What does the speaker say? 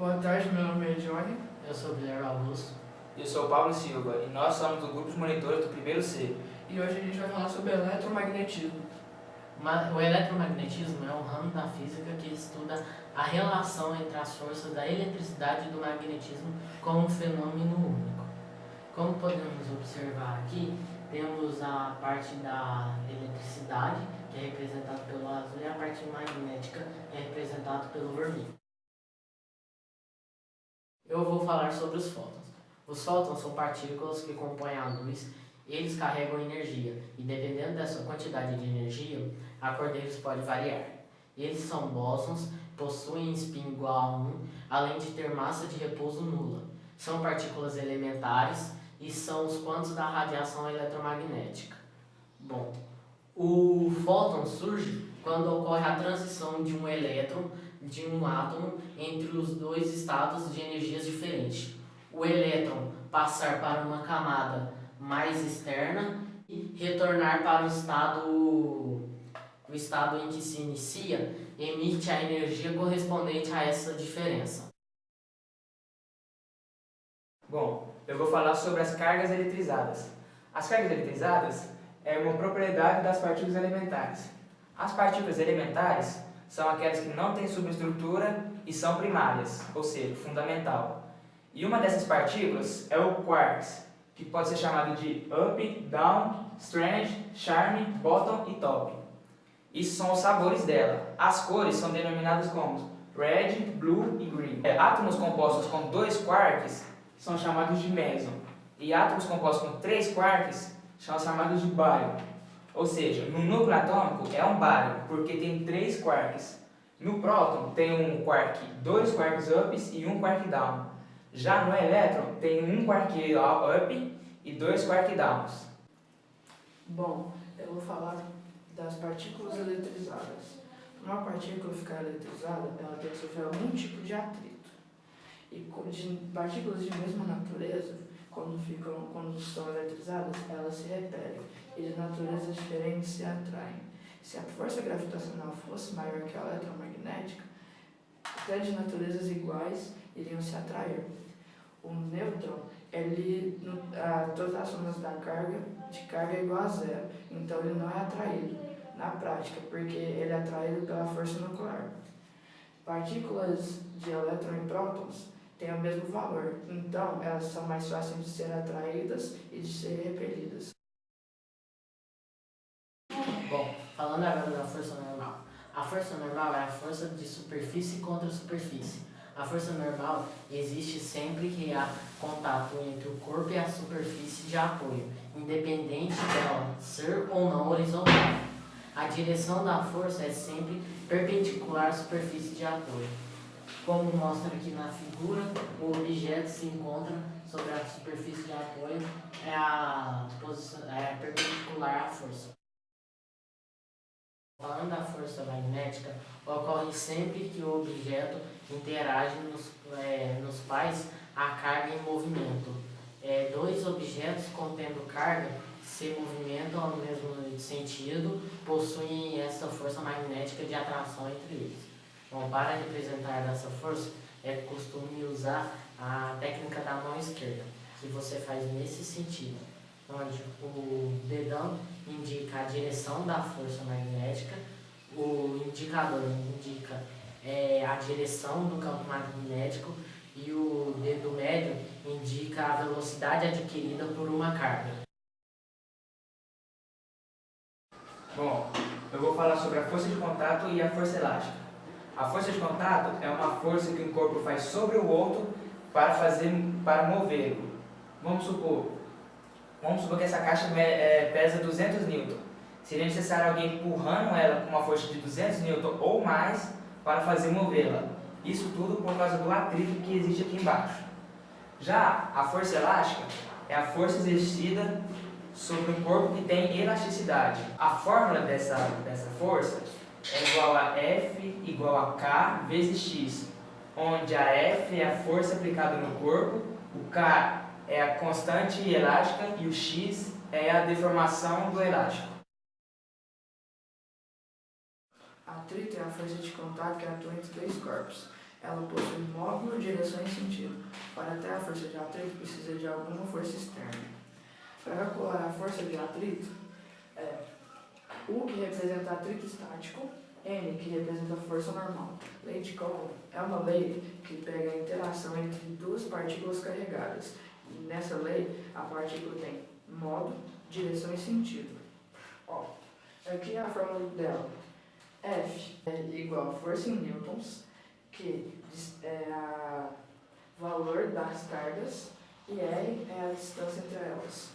Boa tarde, meu nome é Johnny. Eu sou o Guilherme Augusto. Eu sou o Pablo Silva e nós somos do grupo de monitores do primeiro C. E hoje a gente vai falar sobre eletromagnetismo. O eletromagnetismo é um ramo da física que estuda a relação entre as forças da eletricidade e do magnetismo como um fenômeno único. Como podemos observar aqui, temos a parte da eletricidade, que é representada pelo azul, e a parte magnética, que é representada pelo vermelho. Eu vou falar sobre os fótons. Os fótons são partículas que compõem a luz. Eles carregam energia e, dependendo da sua quantidade de energia, a cor deles pode variar. Eles são bósons, possuem spin igual a 1, além de ter massa de repouso nula. São partículas elementares e são os quantos da radiação eletromagnética. Bom, o fóton surge quando ocorre a transição de um elétron, de um átomo, entre os dois estados de energias diferentes. O elétron passar para uma camada mais externa e retornar para o estado em que se inicia, emite a energia correspondente a essa diferença. Bom, eu vou falar sobre as cargas eletrizadas. As cargas eletrizadas é uma propriedade das partículas elementares. As partículas elementares são aquelas que não têm subestrutura e são primárias, ou seja, fundamental. E uma dessas partículas é o quarks, que pode ser chamado de up, down, strand, charm, bottom e top. Isso são os sabores dela. As cores são denominadas como red, blue e green. Átomos compostos com 2 quarks são chamados de meson. E átomos compostos com 3 quarks são chamados de bário. Ou seja, no núcleo atômico é um bário, porque tem 3 quarks. No próton tem um quark, 2 quarks ups e 1 quark down. Já no elétron tem 1 quark up e 2 quark downs. Bom, eu vou falar das partículas eletrizadas. Para uma partícula ficar eletrizada, ela tem que sofrer algum tipo de atrito. E partículas de mesma natureza, quando são eletrizadas, elas se repelem. E de naturezas diferentes se atraem. Se a força gravitacional fosse maior que a eletromagnética, até de naturezas iguais iriam se atrair. O nêutron, todas as somas de carga é igual a zero, então ele não é atraído na prática, porque ele é atraído pela força nuclear. Partículas de elétron e prótons têm o mesmo valor, então elas são mais fáceis de ser atraídas e de ser repelidas. Bom, falando agora da força normal. A força normal é a força de superfície contra superfície. A força normal existe sempre que há contato entre o corpo e a superfície de apoio, independente dela ser ou não horizontal. A direção da força é sempre perpendicular à superfície de apoio. Como mostra aqui na figura, o objeto se encontra sobre a superfície de apoio, é perpendicular à força. Falando da força magnética, ocorre sempre que o objeto interage nos quais a carga em movimento. Dois objetos contendo carga se movimentam ao mesmo sentido, possuem essa força magnética de atração entre eles. Bom, para representar essa força, é costume usar a técnica da mão esquerda, que você faz nesse sentido, onde o dedão indica a direção da força magnética, o indicador indica a direção do campo magnético e o dedo médio indica a velocidade adquirida por uma carga. Bom, eu vou falar sobre a força de contato e a força elástica. A força de contato é uma força que um corpo faz sobre o outro para movê-lo. Vamos supor que essa caixa pesa 200 N. Seria necessário alguém empurrando ela com uma força de 200 N ou mais para fazer movê-la. Isso tudo por causa do atrito que existe aqui embaixo. Já a força elástica é a força exercida sobre um corpo que tem elasticidade. A fórmula dessa força é igual a F igual a K vezes X, onde a F é a força aplicada no corpo, o K é a constante elástica e o X é a deformação do elástico. Atrito é a força de contato que atua entre dois corpos. Ela possui módulo, direção e sentido. Para ter a força de atrito, precisa de alguma força externa. Para calcular a força de atrito, U, que representa atrito estático, N, que representa força normal. Lei de Coulomb é uma lei que pega a interação entre duas partículas carregadas. E nessa lei, a partícula tem modo, direção e sentido. Ó, aqui é a fórmula dela. F é igual a força em newtons, que é o valor das cargas, e R é a distância entre elas.